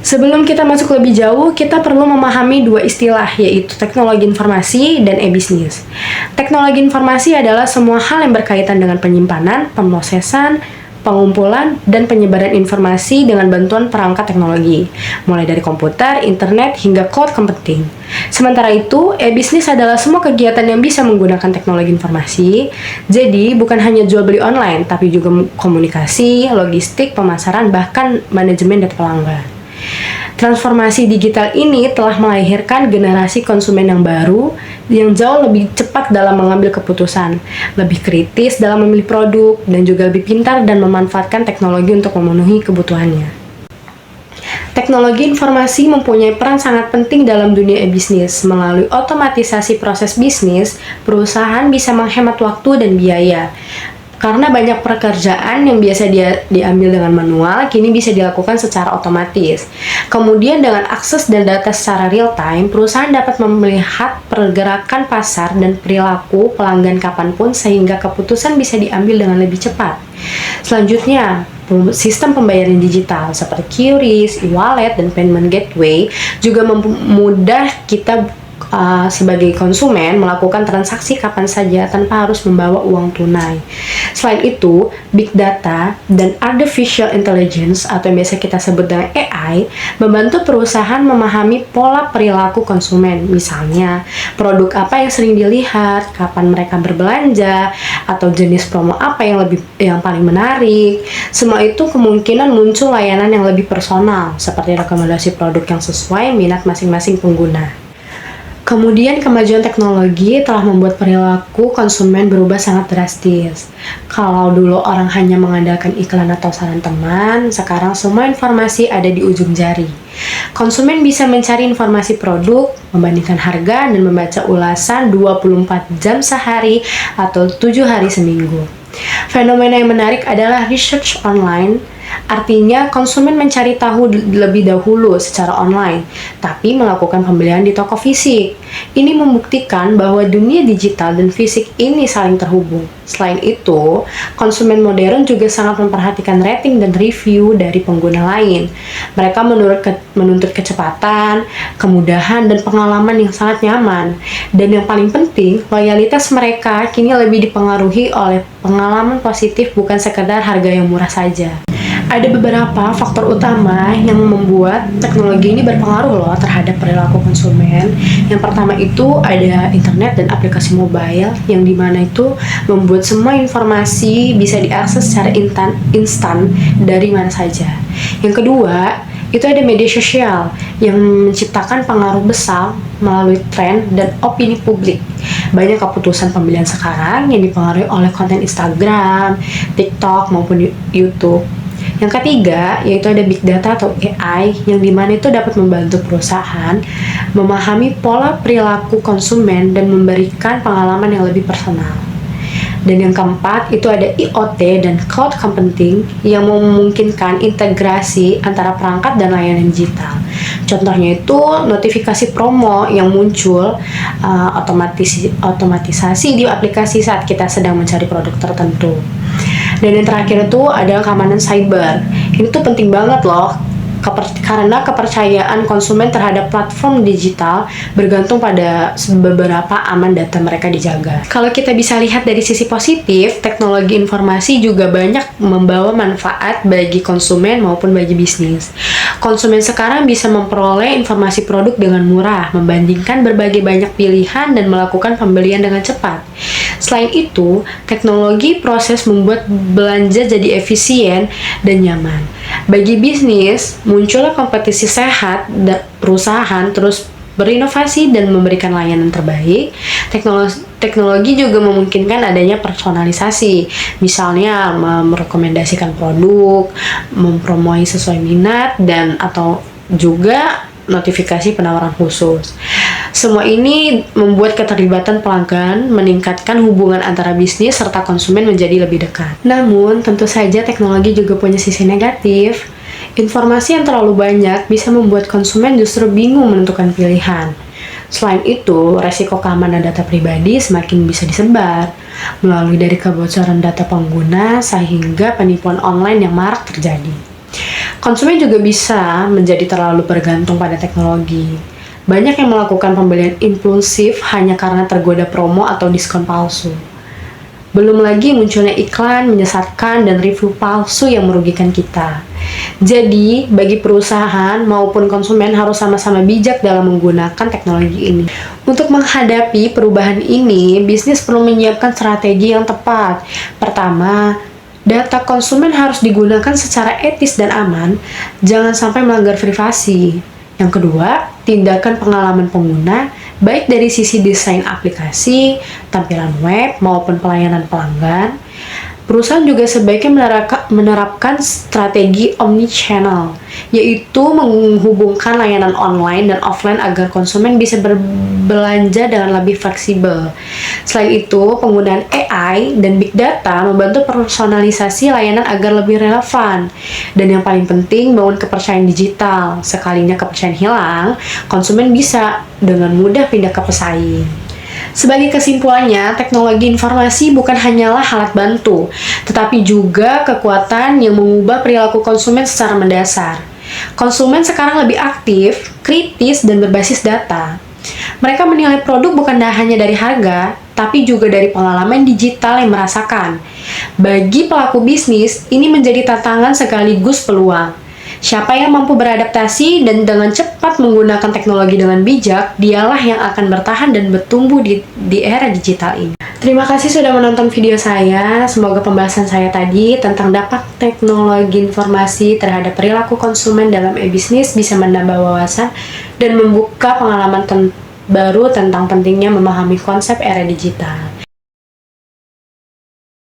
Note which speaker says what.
Speaker 1: Sebelum kita masuk lebih jauh, kita perlu memahami dua istilah, yaitu teknologi informasi dan e-bisnis. Teknologi informasi adalah semua hal yang berkaitan dengan penyimpanan, pemrosesan, pengumpulan, dan penyebaran informasi dengan bantuan perangkat teknologi, mulai dari komputer, internet, hingga cloud computing. Sementara itu, e-bisnis adalah semua kegiatan yang bisa menggunakan teknologi informasi, jadi bukan hanya jual beli online, tapi juga komunikasi, logistik, pemasaran, bahkan manajemen data pelanggan. Transformasi digital ini telah melahirkan generasi konsumen yang baru yang jauh lebih cepat dalam mengambil keputusan, lebih kritis dalam memilih produk, dan juga lebih pintar dan memanfaatkan teknologi untuk memenuhi kebutuhannya. Teknologi informasi mempunyai peran sangat penting dalam dunia e-bisnis. Melalui otomatisasi proses bisnis, perusahaan bisa menghemat waktu dan biaya. Karena banyak pekerjaan yang biasa diambil dengan manual, kini bisa dilakukan secara otomatis. Kemudian dengan akses dan data secara real time, perusahaan dapat melihat pergerakan pasar dan perilaku pelanggan kapanpun sehingga keputusan bisa diambil dengan lebih cepat. Selanjutnya, sistem pembayaran digital seperti QRIS, e-wallet, dan payment gateway juga memudahkan kita sebagai konsumen melakukan transaksi kapan saja tanpa harus membawa uang tunai. Selain itu, big data dan artificial intelligence atau yang biasa kita sebut dengan AI membantu perusahaan memahami pola perilaku konsumen. Misalnya, produk apa yang sering dilihat, kapan mereka berbelanja, atau jenis promo apa yang paling menarik. Semua itu kemungkinan muncul layanan yang lebih personal, seperti rekomendasi produk yang sesuai minat masing-masing pengguna. Kemudian kemajuan teknologi telah membuat perilaku konsumen berubah sangat drastis. Kalau dulu orang hanya mengandalkan iklan atau saran teman, sekarang semua informasi ada di ujung jari. Konsumen bisa mencari informasi produk, membandingkan harga, dan membaca ulasan 24 jam sehari atau 7 hari seminggu. Fenomena yang menarik adalah research online. Artinya, konsumen mencari tahu lebih dahulu secara online, tapi melakukan pembelian di toko fisik. Ini membuktikan bahwa dunia digital dan fisik ini saling terhubung. Selain itu, konsumen modern juga sangat memperhatikan rating dan review dari pengguna lain. Mereka menuntut kecepatan, kemudahan, dan pengalaman yang sangat nyaman. Dan yang paling penting, loyalitas mereka kini lebih dipengaruhi oleh pengalaman positif, bukan sekedar harga yang murah saja. Ada beberapa faktor utama yang membuat teknologi ini berpengaruh loh terhadap perilaku konsumen. Yang pertama itu ada internet dan aplikasi mobile yang dimana itu membuat semua informasi bisa diakses secara instan dari mana saja. Yang kedua, itu ada media sosial yang menciptakan pengaruh besar melalui tren dan opini publik. Banyak keputusan pembelian sekarang yang dipengaruhi oleh konten Instagram, TikTok, maupun YouTube. Yang ketiga, yaitu ada big data atau AI, yang dimana itu dapat membantu perusahaan memahami pola perilaku konsumen dan memberikan pengalaman yang lebih personal. Dan yang keempat, itu ada IoT dan cloud computing yang memungkinkan integrasi antara perangkat dan layanan digital. Contohnya itu notifikasi promo yang muncul, otomatisasi di aplikasi saat kita sedang mencari produk tertentu. Dan yang terakhir itu adalah keamanan cyber. Ini tuh penting banget loh, karena kepercayaan konsumen terhadap platform digital bergantung pada beberapa aman data mereka dijaga. Kalau kita bisa lihat dari sisi positif, teknologi informasi juga banyak membawa manfaat bagi konsumen maupun bagi bisnis. Konsumen sekarang bisa memperoleh informasi produk dengan murah, membandingkan berbagai banyak pilihan dan melakukan pembelian dengan cepat. Selain itu, teknologi proses membuat belanja jadi efisien dan nyaman. Bagi bisnis, munculnya kompetisi sehat dan perusahaan terus berinovasi dan memberikan layanan terbaik. Teknologi juga memungkinkan adanya personalisasi, misalnya merekomendasikan produk, mempromoi sesuai minat, dan atau juga notifikasi penawaran khusus. Semua ini membuat keterlibatan pelanggan, meningkatkan hubungan antara bisnis serta konsumen menjadi lebih dekat. Namun, tentu saja teknologi juga punya sisi negatif. Informasi yang terlalu banyak bisa membuat konsumen justru bingung menentukan pilihan. Selain itu, resiko keamanan data pribadi semakin bisa disebar melalui dari kebocoran data pengguna sehingga penipuan online yang marak terjadi. Konsumen juga bisa menjadi terlalu bergantung pada teknologi. Banyak yang melakukan pembelian impulsif hanya karena tergoda promo atau diskon palsu. Belum lagi munculnya iklan menyesatkan dan review palsu yang merugikan kita. Jadi, bagi perusahaan maupun konsumen harus sama-sama bijak dalam menggunakan teknologi ini. Untuk menghadapi perubahan ini, bisnis perlu menyiapkan strategi yang tepat. Pertama, data konsumen harus digunakan secara etis dan aman, jangan sampai melanggar privasi. Yang kedua, tindakan pengalaman pengguna, baik dari sisi desain aplikasi, tampilan web, maupun pelayanan pelanggan. Perusahaan juga sebaiknya menerapkan strategi omnichannel, yaitu menghubungkan layanan online dan offline agar konsumen bisa berbelanja dengan lebih fleksibel. Selain itu, penggunaan AI dan Big Data membantu personalisasi layanan agar lebih relevan. Dan yang paling penting, bangun kepercayaan digital. Sekalinya kepercayaan hilang, konsumen bisa dengan mudah pindah ke pesaing. Sebagai kesimpulannya, teknologi informasi bukan hanyalah alat bantu, tetapi juga kekuatan yang mengubah perilaku konsumen secara mendasar. Konsumen sekarang lebih aktif, kritis, dan berbasis data. Mereka menilai produk bukan hanya dari harga, tapi juga dari pengalaman digital yang merasakan. Bagi pelaku bisnis, ini menjadi tantangan sekaligus peluang. Siapa yang mampu beradaptasi dan dengan cepat menggunakan teknologi dengan bijak, dialah yang akan bertahan dan bertumbuh di era digital ini. Terima kasih sudah menonton video saya. Semoga pembahasan saya tadi tentang dampak teknologi informasi terhadap perilaku konsumen dalam e-bisnis bisa menambah wawasan dan membuka pengalaman baru tentang pentingnya memahami konsep era digital.